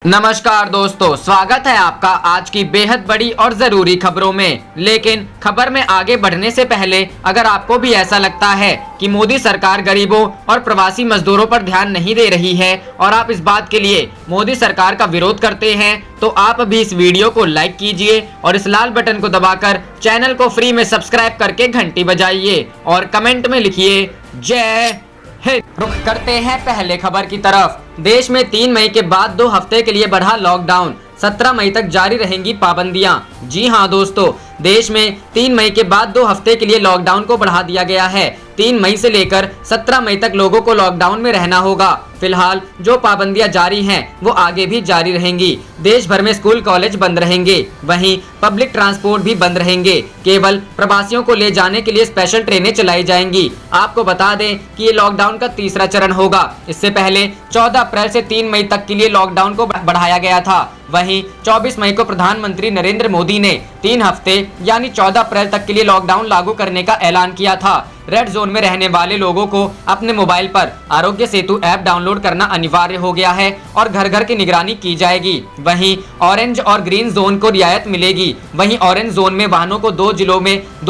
नमस्कार दोस्तों, स्वागत है आपका आज की बेहद बड़ी और जरूरी खबरों में। लेकिन खबर में आगे बढ़ने से पहले अगर आपको भी ऐसा लगता है कि मोदी सरकार गरीबों और प्रवासी मजदूरों पर ध्यान नहीं दे रही है और आप इस बात के लिए मोदी सरकार का विरोध करते हैं, तो आप भी इस वीडियो को लाइक कीजिए और इस लाल बटन को दबाकर चैनल को फ्री में सब्सक्राइब करके घंटी बजाइए और कमेंट में लिखिए जय हिंद। रुख करते हैं पहले खबर की तरफ। देश में 3 मई के बाद 2 हफ्ते के लिए बढ़ा लॉकडाउन, 17 मई तक जारी रहेंगी पाबंदियां। जी हां दोस्तों, देश में 3 मई के बाद 2 हफ्ते के लिए लॉकडाउन को बढ़ा दिया गया है। 3 मई से लेकर 17 मई तक लोगों को लॉकडाउन में रहना होगा। फिलहाल जो पाबंदियां जारी हैं वो आगे भी जारी रहेंगी। देश भर में स्कूल कॉलेज बंद रहेंगे, वहीं पब्लिक ट्रांसपोर्ट भी बंद रहेंगे। केवल प्रवासियों को ले जाने के लिए स्पेशल ट्रेनें चलाई जाएंगी। आपको बता दें कि ये लॉकडाउन का तीसरा चरण होगा। इससे पहले 14 अप्रैल से 3 मई तक के लिए लॉकडाउन को बढ़ाया गया था। वहीं 24 मई को प्रधानमंत्री नरेंद्र मोदी ने 3 हफ्ते यानी 14 अप्रैल तक के लिए लॉकडाउन लागू करने का ऐलान किया था। रेड जोन में रहने वाले लोगों को अपने मोबाइल पर आरोग्य सेतु ऐप डाउनलोड करना अनिवार्य हो गया है और घर घर की निगरानी की जाएगी। वहीं ऑरेंज और ग्रीन जोन को रियायत मिलेगी। वहीं ऑरेंज जोन में वाहनों को 2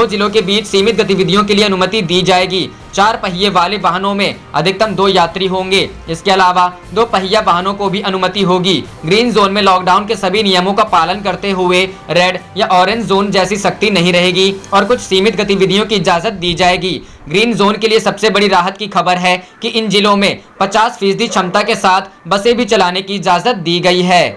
जिलों के बीच सीमित गतिविधियों के लिए अनुमति दी जाएगी। 4 पहिए वाले वाहनों में अधिकतम 2 यात्री होंगे। इसके अलावा 2 पहिया वाहनों को भी अनुमति होगी। ग्रीन जोन में लॉकडाउन के सभी नियमों का पालन करते हुए रेड या ऑरेंज जोन जैसी सख्ती नहीं रहेगी और कुछ सीमित गतिविधियों की इजाजत दी जाएगी। ग्रीन जोन के लिए सबसे बड़ी राहत की खबर है कि इन जिलों में 50% क्षमता के साथ बसें भी चलाने की इजाजत दी गई है।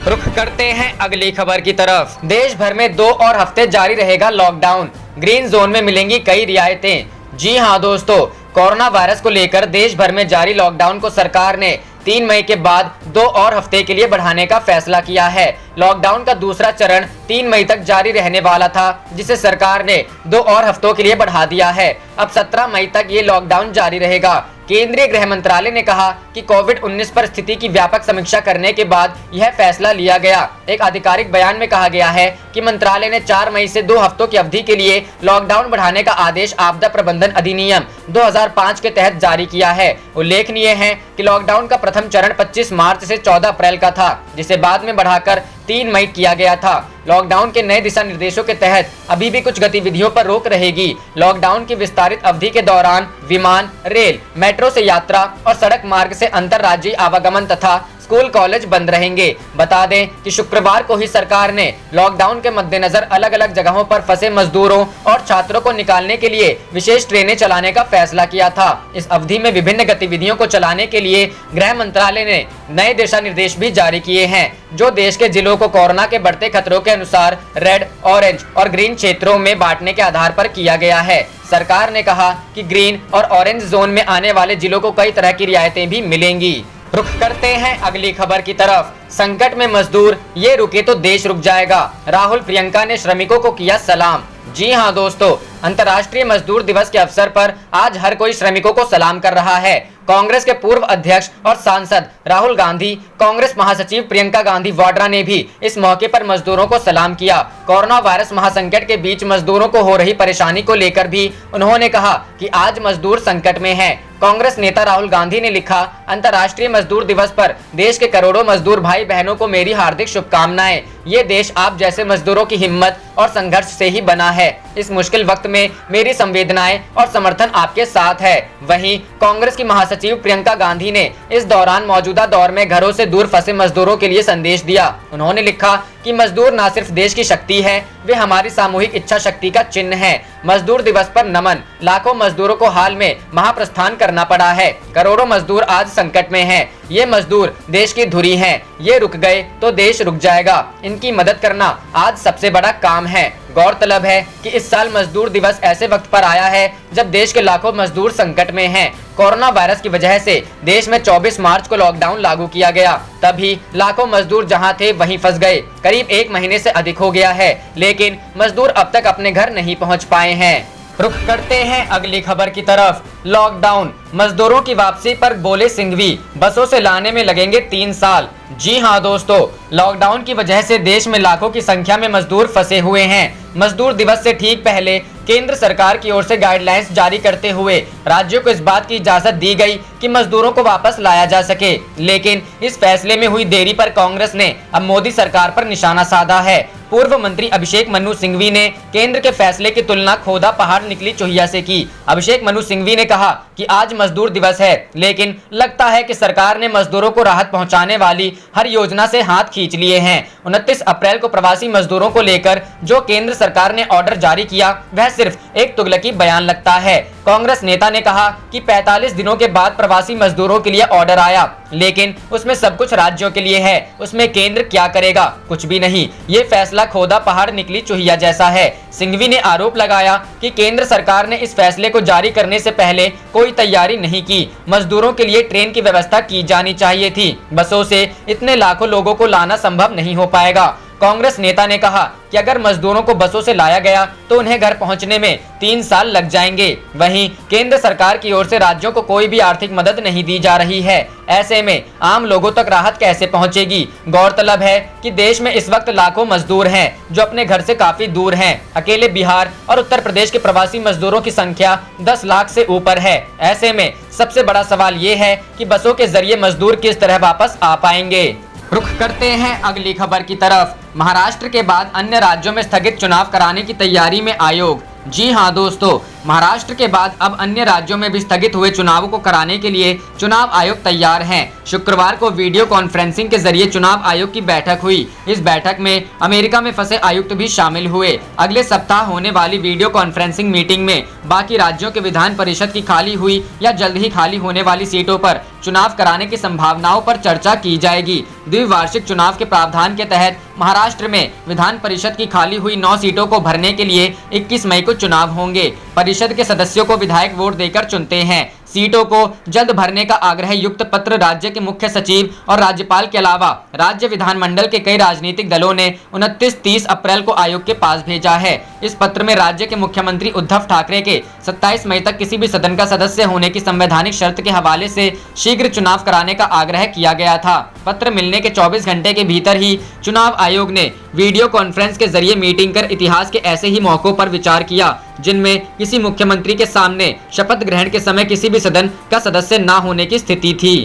रुख करते हैं अगली खबर की तरफ। देश भर में 2 और हफ्ते जारी रहेगा लॉकडाउन। ग्रीन जोन में मिलेंगी कई रियायतें। जी हां दोस्तों, कोरोना वायरस को लेकर देश भर में जारी लॉकडाउन को सरकार ने 3 मई के बाद 2 और हफ्ते के लिए बढ़ाने का फैसला किया है। लॉकडाउन का दूसरा चरण 3 मई तक जारी रहने वाला था, जिसे सरकार ने 2 और हफ्तों के लिए बढ़ा दिया है। अब 17 मई तक ये लॉकडाउन जारी रहेगा। केंद्रीय गृह मंत्रालय ने कहा कि कोविड-19 पर स्थिति की व्यापक समीक्षा करने के बाद यह फैसला लिया गया। एक आधिकारिक बयान में कहा गया है कि मंत्रालय ने 4 मई से 2 हफ्तों की अवधि के लिए लॉकडाउन बढ़ाने का आदेश आपदा प्रबंधन अधिनियम 2005 के तहत जारी किया है। उल्लेखनीय है कि लॉकडाउन का प्रथम चरण 25 मार्च से 14 अप्रैल का था, जिसे बाद में बढ़ाकर 3 मई किया गया था। लॉकडाउन के नए दिशा निर्देशों के तहत अभी भी कुछ गतिविधियों पर रोक रहेगी। लॉकडाउन की विस्तारित अवधि के दौरान विमान, रेल, मेट्रो से यात्रा और सड़क मार्ग से अंतरराज्यीय आवागमन तथा स्कूल कॉलेज बंद रहेंगे। बता दें कि शुक्रवार को ही सरकार ने लॉकडाउन के मद्देनजर अलग अलग जगहों पर फंसे मजदूरों और छात्रों को निकालने के लिए विशेष ट्रेनें चलाने का फैसला किया था। इस अवधि में विभिन्न गतिविधियों को चलाने के लिए गृह मंत्रालय ने नए दिशा निर्देश भी जारी किए हैं, जो देश के जिलों को कोरोना के बढ़ते खतरों के अनुसार रेड, ऑरेंज और ग्रीन क्षेत्रों में बांटने के आधार पर किया गया है। सरकार ने कहा कि ग्रीन और ऑरेंज जोन में आने वाले जिलों को कई तरह की रियायतें भी मिलेंगी। रुख करते हैं अगली खबर की तरफ। संकट में मजदूर, ये रुके तो देश रुक जाएगा। राहुल प्रियंका ने श्रमिकों को किया सलाम। जी हां दोस्तों, अंतर्राष्ट्रीय मजदूर दिवस के अवसर पर आज हर कोई श्रमिकों को सलाम कर रहा है। कांग्रेस के पूर्व अध्यक्ष और सांसद राहुल गांधी, कांग्रेस महासचिव प्रियंका गांधी वाड्रा ने भी इस मौके पर मजदूरों को सलाम किया। कोरोना वायरस महासंकट के बीच मजदूरों को हो रही परेशानी को लेकर भी उन्होंने कहा कि आज मजदूर संकट में हैं। कांग्रेस नेता राहुल गांधी ने लिखा, अंतर्राष्ट्रीय मजदूर दिवस पर देश के करोड़ों मजदूर भाई बहनों को मेरी हार्दिक शुभकामनाएं। ये देश आप जैसे मजदूरों की हिम्मत और संघर्ष से ही बना है। इस मुश्किल वक्त में मेरी संवेदनाएं और समर्थन आपके साथ है। वहीं कांग्रेस की महासचिव प्रियंका गांधी ने इस दौरान मौजूदा दौर में घरों से दूर फंसे मजदूरों के लिए संदेश दिया। उन्होंने लिखा कि मजदूर न सिर्फ देश की शक्ति है, वे हमारी सामूहिक इच्छा शक्ति का चिन्ह है। मजदूर दिवस पर नमन। लाखों मजदूरों को हाल में महाप्रस्थान करना पड़ा है। करोड़ों मजदूर आज संकट में हैं। ये मजदूर देश की धुरी हैं। ये रुक गए तो देश रुक जाएगा। इनकी मदद करना आज सबसे बड़ा काम है। गौरतलब है कि इस साल मजदूर दिवस ऐसे वक्त पर आया है जब देश के लाखों मजदूर संकट में हैं। कोरोना वायरस की वजह से देश में 24 मार्च को लॉकडाउन लागू किया गया। तभी लाखों मजदूर जहां थे वहीं फंस गए। करीब 1 महीने से अधिक हो गया है, लेकिन मजदूर अब तक अपने घर नहीं पहुंच पाए हैं। रुख करते हैं अगली खबर की तरफ। लॉकडाउन, मजदूरों की वापसी पर बोले सिंघवी, बसों से लाने में लगेंगे 3 साल। जी हां दोस्तों, लॉकडाउन की वजह से देश में लाखों की संख्या में मजदूर फंसे हुए हैं। मजदूर दिवस से ठीक पहले केंद्र सरकार की ओर से गाइडलाइंस जारी करते हुए राज्यों को इस बात की इजाजत दी गई कि मजदूरों को वापस लाया जा सके, लेकिन इस फैसले में हुई देरी पर कांग्रेस ने अब मोदी सरकार पर निशाना साधा है। पूर्व मंत्री अभिषेक मनु सिंघवी ने केंद्र के फैसले की तुलना खोदा पहाड़ निकली चूहिया से की। अभिषेक मनु सिंघवी ने कहा कि आज मजदूर दिवस है, लेकिन लगता है कि सरकार ने मजदूरों को राहत पहुंचाने वाली हर योजना से हाथ खींच लिए हैं। 29 अप्रैल को प्रवासी मजदूरों को लेकर जो केंद्र सरकार ने ऑर्डर जारी किया वह सिर्फ एक तुगलकी बयान लगता है। कांग्रेस नेता ने कहा कि 45 दिनों के बाद प्रवासी मजदूरों के लिए ऑर्डर आया, लेकिन उसमें सब कुछ राज्यों के लिए है, उसमें केंद्र क्या करेगा? कुछ भी नहीं। ये फैसला खोदा पहाड़ निकली चूहिया जैसा है। सिंघवी ने आरोप लगाया कि केंद्र सरकार ने इस फैसले को जारी करने से पहले कोई तैयारी नहीं की। मजदूरों के लिए ट्रेन की व्यवस्था की जानी चाहिए थी। बसों से इतने लाखों लोगों को लाना संभव नहीं हो पाएगा। कांग्रेस नेता ने कहा कि अगर मजदूरों को बसों से लाया गया तो उन्हें घर पहुंचने में 3 साल लग जाएंगे। वहीं केंद्र सरकार की ओर से राज्यों को कोई भी आर्थिक मदद नहीं दी जा रही है। ऐसे में आम लोगों तक राहत कैसे पहुंचेगी? गौरतलब है कि देश में इस वक्त लाखों मजदूर हैं जो अपने घर से काफी दूर हैं। अकेले बिहार और उत्तर प्रदेश के प्रवासी मजदूरों की संख्या 10 लाख से ऊपर है। ऐसे में सबसे बड़ा सवाल ये है कि बसों के जरिए मजदूर किस तरह वापस आ पाएंगे। रुख करते हैं अगली खबर की तरफ। महाराष्ट्र के बाद अन्य राज्यों में स्थगित चुनाव कराने की तैयारी में आयोग। जी हां दोस्तों, महाराष्ट्र के बाद अब अन्य राज्यों में भी स्थगित हुए चुनावों को कराने के लिए चुनाव आयोग तैयार है। शुक्रवार को वीडियो कॉन्फ्रेंसिंग के जरिए चुनाव आयोग की बैठक हुई। इस बैठक में अमेरिका में फंसे आयुक्त भी शामिल हुए। अगले सप्ताह होने वाली वीडियो कॉन्फ्रेंसिंग मीटिंग में बाकी राज्यों के विधान परिषद की खाली हुई या जल्द ही खाली होने वाली सीटों पर चुनाव कराने की संभावनाओं पर चर्चा की जाएगी। द्विवार्षिक चुनाव के प्रावधान के तहत महाराष्ट्र में विधान परिषद की खाली हुई 9 सीटों को भरने के लिए 21 मई को चुनाव होंगे। परिषद के सदस्यों को विधायक वोट देकर चुनते हैं। सीटों को जल्द भरने का आग्रह युक्त पत्र राज्य के मुख्य सचिव और राज्यपाल के अलावा राज्य विधानमंडल के कई राजनीतिक दलों ने 29-30 अप्रैल को आयोग के पास भेजा है। इस पत्र में राज्य के मुख्यमंत्री उद्धव ठाकरे के 27 मई तक किसी भी सदन का सदस्य होने की संवैधानिक शर्त के हवाले से शीघ्र चुनाव कराने का आग्रह किया गया था। पत्र मिलने के 24 घंटे के भीतर ही चुनाव आयोग ने वीडियो कॉन्फ्रेंस के जरिए मीटिंग कर इतिहास के ऐसे ही मौकों पर विचार किया जिनमें किसी मुख्यमंत्री के सामने शपथ ग्रहण के समय किसी भी सदन का सदस्य न होने की स्थिति थी।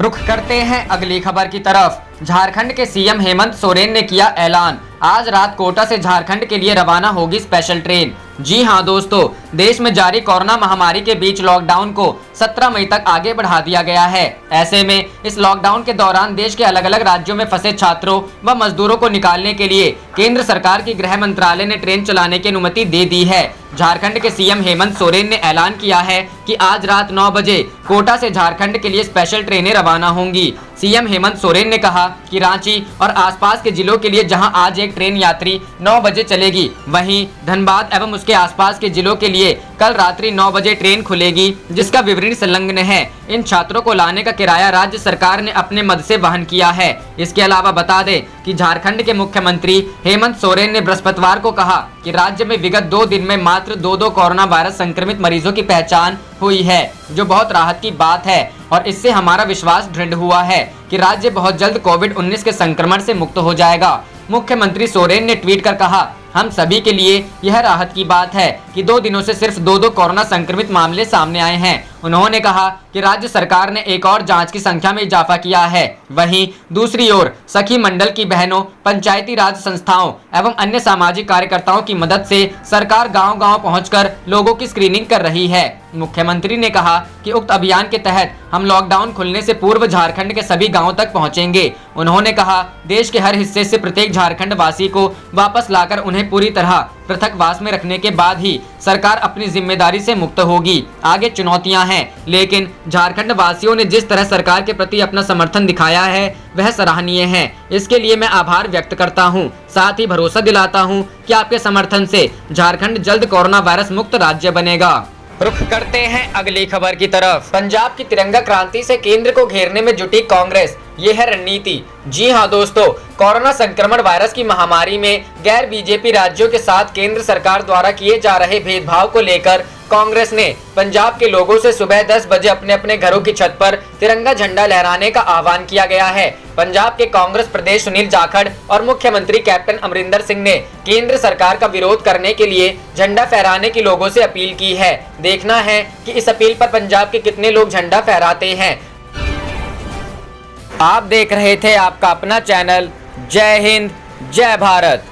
रुख करते हैं अगली खबर की तरफ। झारखंड के सीएम हेमंत सोरेन ने किया ऐलान, आज रात कोटा से झारखंड के लिए रवाना होगी स्पेशल ट्रेन। जी हां दोस्तों, देश में जारी कोरोना महामारी के बीच लॉकडाउन को 17 मई तक आगे बढ़ा दिया गया है। ऐसे में इस लॉकडाउन के दौरान देश के अलग अलग राज्यों में फंसे छात्रों व मजदूरों को निकालने के लिए केंद्र सरकार की गृह मंत्रालय ने ट्रेन चलाने की अनुमति दे दी है। झारखंड के सीएम हेमंत सोरेन ने ऐलान किया है कि आज रात 9 बजे कोटा से झारखंड के लिए स्पेशल ट्रेनें रवाना होंगी। सीएम हेमंत सोरेन ने कहा कि रांची और आसपास के जिलों के लिए जहां आज एक ट्रेन यात्री 9 बजे चलेगी, वहीं धनबाद एवं उसके आसपास के जिलों के लिए कल रात्रि 9 बजे ट्रेन खुलेगी, जिसका विवरण संलग्न है। इन छात्रों को लाने का किराया राज्य सरकार ने अपने मद से वहन किया है। इसके अलावा बता दें कि झारखंड के मुख्यमंत्री हेमंत सोरेन ने बृहस्पतिवार को कहा कि राज्य में विगत 2 दिन में मात्र 2 कोरोना वायरस संक्रमित मरीजों की पहचान हुई है, जो बहुत राहत की बात है और इससे हमारा विश्वास दृढ़ हुआ है कि राज्य बहुत जल्द कोविड-19 के संक्रमण से मुक्त हो जाएगा। मुख्यमंत्री सोरेन ने ट्वीट कर कहा, हम सभी के लिए यह राहत की बात है कि 2 दिनों से सिर्फ 2 कोरोना संक्रमित मामले सामने आए हैं। उन्होंने कहा कि राज्य सरकार ने एक और जांच की संख्या में इजाफा किया है। वहीं दूसरी ओर सखी मंडल की बहनों, पंचायती राज संस्थाओं एवं अन्य सामाजिक कार्यकर्ताओं की मदद से सरकार गांव-गांव पहुंचकर लोगों की स्क्रीनिंग कर रही है। मुख्यमंत्री ने कहा कि उक्त अभियान के तहत हम लॉकडाउन खुलने से पूर्व झारखंड के सभी गाँवों तक पहुँचेंगे। उन्होंने कहा, देश के हर हिस्से से प्रत्येक झारखंड वासी को वापस लाकर उन्हें पूरी तरह पृथकवास में रखने के बाद ही सरकार अपनी जिम्मेदारी से मुक्त होगी। आगे चुनौतियां हैं, लेकिन झारखंड वासियों ने जिस तरह सरकार के प्रति अपना समर्थन दिखाया है वह सराहनीय है। इसके लिए मैं आभार व्यक्त करता हूं। साथ ही भरोसा दिलाता हूं कि आपके समर्थन से झारखंड जल्द कोरोना वायरस मुक्त राज्य बनेगा। रुख करते हैं अगली खबर की तरफ। पंजाब की तिरंगा क्रांति से केंद्र को घेरने में जुटी कांग्रेस, ये है रणनीति। जी हाँ दोस्तों, कोरोना संक्रमण वायरस की महामारी में गैर बीजेपी राज्यों के साथ केंद्र सरकार द्वारा किए जा रहे भेदभाव को लेकर कांग्रेस ने पंजाब के लोगों से सुबह 10 बजे अपने अपने घरों की छत पर तिरंगा झंडा लहराने का आह्वान किया गया है। पंजाब के कांग्रेस प्रदेश सुनील जाखड़ और मुख्यमंत्री कैप्टन अमरिंदर सिंह ने केंद्र सरकार का विरोध करने के लिए झंडा फहराने की लोगों से अपील की है। देखना है कि इस अपील पर पंजाब के कितने लोग झंडा फहराते हैं। आप देख रहे थे आपका अपना चैनल जय हिंद जय भारत।